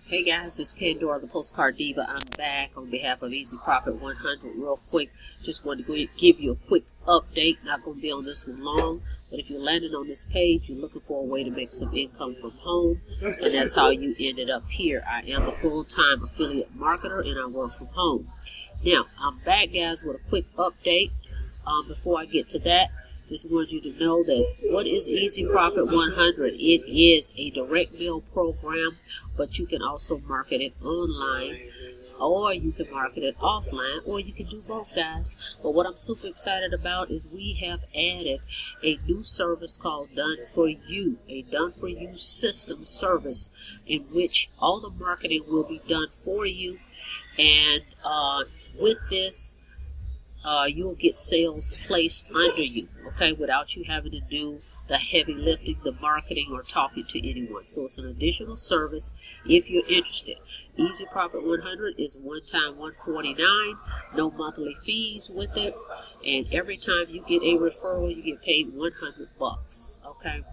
Hey guys, it's Pandora, the Postcard Diva. I'm back on behalf of Easy Profit 100 real quick. Just wanted to give you a quick update. Not going to be on this one long, but if you're landing on this page, you're looking for a way to make some income from home, and that's how you ended up here. I am a full-time affiliate marketer, and I work from home. Now, I'm back, guys, with a quick update. Before I get to that, just wanted you to know that what is Easy Profit 100? It is a direct mail program, but you can also market it online, or you can market it offline, or you can do both, guys. But what I'm super excited about is we have added a new service called Done For You, a Done For You system service in which all the marketing will be done for you. And with this, you'll get sales placed under you, okay, without you having to do the heavy lifting, the marketing, or talking to anyone. So it's an additional service if you're interested. Easy Profit 100 is one-time $149, no monthly fees with it, and every time you get a referral, you get paid $100, okay?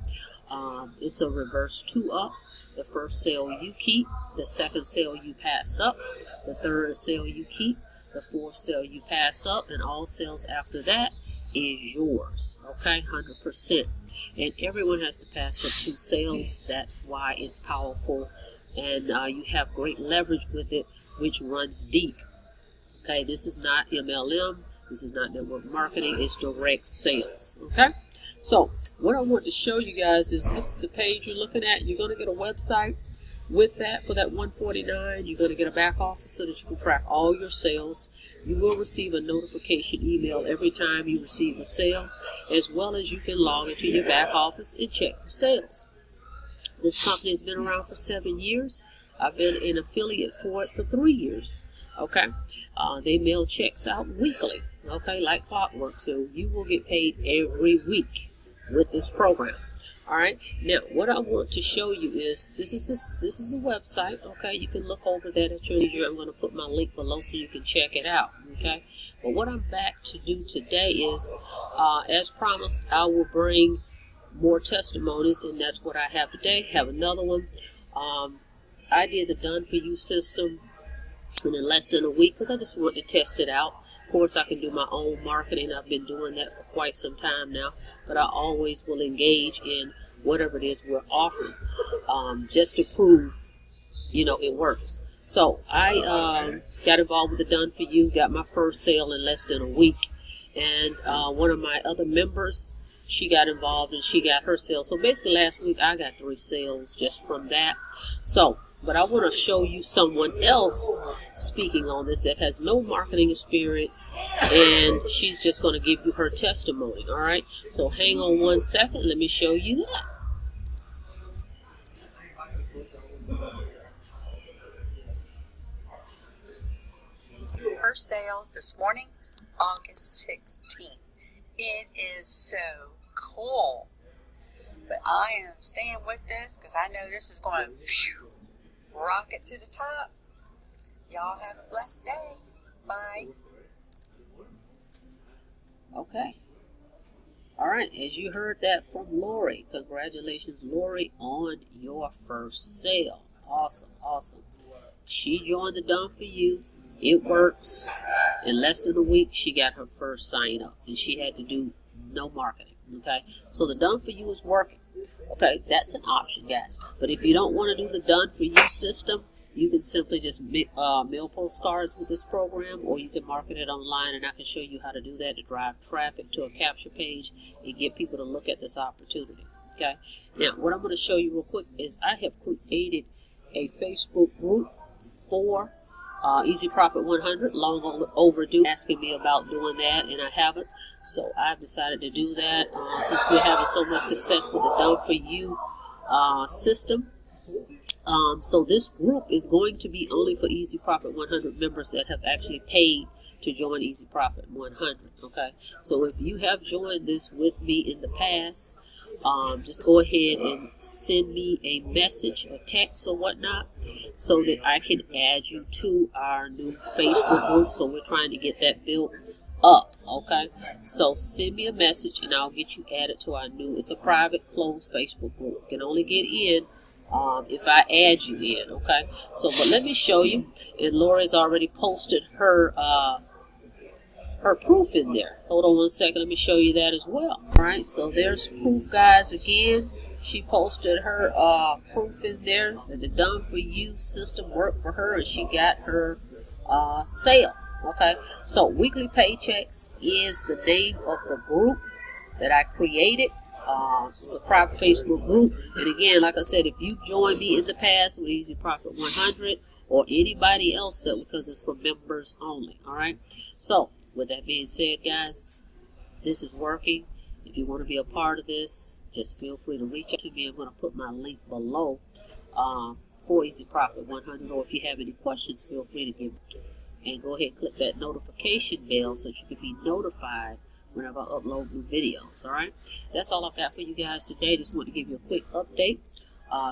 It's a reverse 2-up. The first sale you keep, the second sale you pass up, the third sale you keep, the fourth sale you pass up, and all sales after that is yours, okay, 100%. And everyone has to pass up 2 sales. That's why it's powerful, and you have great leverage with it, which runs deep. Okay, this is not MLM, this is not network marketing, it's direct sales. Okay, so what I want to show you guys is this is the page you're looking at. You're going to get a website. With that, for that $149, you're going to get a back office so that you can track all your sales. You will receive a notification email every time you receive a sale, as well as you can log into your back office and check for sales. This company has been around for 7 years. I've been an affiliate for it for 3 years. Okay, they mail checks out weekly. Okay, like clockwork. So you will get paid every week with this program. All right. Now, what I want to show you is this is the website. Okay, you can look over that at your leisure. I'm going to put my link below so you can check it out. Okay. But what I'm back to do today is, as promised, I will bring more testimonies, and that's what I have today. Have another one. I did the Done For You system in less than a week because I just wanted to test it out. Of course, I can do my own marketing. I've been doing that for quite some time now, but I always will engage in whatever it is we're offering, just to prove, it works. So I got involved with the Done For You, got my first sale in less than a week, and one of my other members, she got involved and she got her sale. So basically last week I got 3 sales just from that. But I want to show you someone else speaking on this that has no marketing experience, and she's just going to give you her testimony, all right? So hang on 1 second. Let me show you that. First sale this morning, August 16th. It is so cool. But I am staying with this because I know this is going to rocket to the top. Y'all have a blessed day. Bye. Okay. All right. As you heard that from Lori, congratulations, Lori, on your first sale. Awesome. Awesome. She joined the Done For You. It works. In less than a week, she got her first sign up, and she had to do no marketing. Okay. So the Done For You is working. Okay, that's an option, guys. But if you don't want to do the Done For You system, you can simply just mail postcards with this program, or you can market it online, and I can show you how to do that to drive traffic to a capture page and get people to look at this opportunity. Okay, now what I'm going to show you real quick is I have created a Facebook group for Easy Profit 100, long overdue, asking me about doing that, and I haven't. So I've decided to do that since we're having so much success with the Done For You system. So this group is going to be only for Easy Profit 100 members that have actually paid to join Easy Profit 100. Okay, so if you have joined this with me in the past, just go ahead and send me a message or text or whatnot so that I can add you to our new Facebook group. So we're trying to get that built up. Okay, so send me a message and I'll get you added to our new, it's a private closed Facebook group. You can only get in if I add you in, okay? So, but let me show you. And Lori's already posted her her proof in there. Hold on one second. Let me show you that as well. All right. So there's proof, guys. Again, she posted her proof in there that the Done For You system worked for her, and she got her sale. Okay. So weekly paychecks is the name of the group that I created. It's a private Facebook group, and again, like I said, if you joined me in the past with Easy Profit 100 or anybody else, that because it's for members only. All right. So with that being said, guys, this is working. If you want to be a part of this, just feel free to reach out to me. I'm going to put my link below for Easy Profit 100, or if you have any questions, feel free to give me. And go ahead and click that notification bell so that you can be notified whenever I upload new videos. All right, that's all I've got for you guys today. Just want to give you a quick update.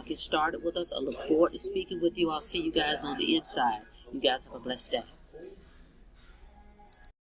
Get started with us. I look forward to speaking with you. I'll see you guys on the inside. You guys have a blessed day.